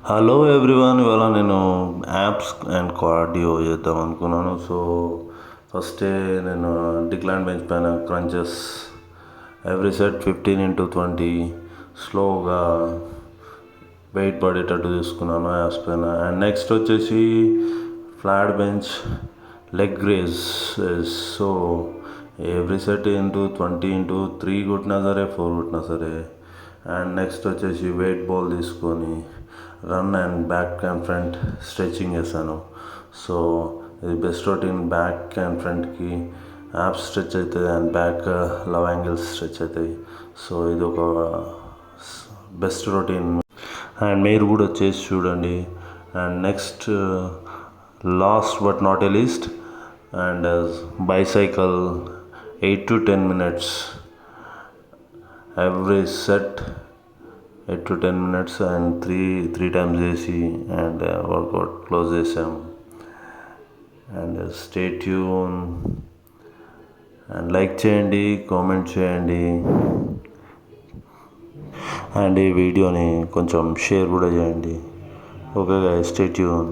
Hello everyone, ఇవాళ నేను apps and cardio చేద్దాం అనుకున్నాను. సో ఫస్టే నేను డిక్లైన్ బెంచ్ పైన క్రంచెస్ ఎవ్రీ సెట్ 15x20 స్లోగా వెయిట్ పడేటట్టు తీసుకున్నాను యాప్స్ పైన. అండ్ నెక్స్ట్ వచ్చేసి flat bench leg raise. So every set 20x3 కొట్టినా సరే 4 కొట్టినా సరే. అండ్ నెక్స్ట్ వచ్చేసి వెయిట్ బాల్ తీసుకొని run and back and front stretching చేశాను. సో ఇది బెస్ట్ రొటీన్. బ్యాక్ అండ్ ఫ్రంట్కి యాప్స్ స్ట్రెచ్ అవుతుంది and back love angles stretch అవుతాయి. సో ఇది ఒక బెస్ట్ రొటీన్ అండ్ మీరు కూడా చేసి చూడండి. And next last but not a least and bicycle 8 to 10 minutes every set. 8 to 10 minutes and three times చేసి అండ్ వర్కౌట్ క్లోజ్ చేసాము. And stay tune and like చేయండి, కామెంట్ చేయండి అండ్ ఈ వీడియోని కొంచెం షేర్ కూడా చేయండి. Okay guys, stay tune.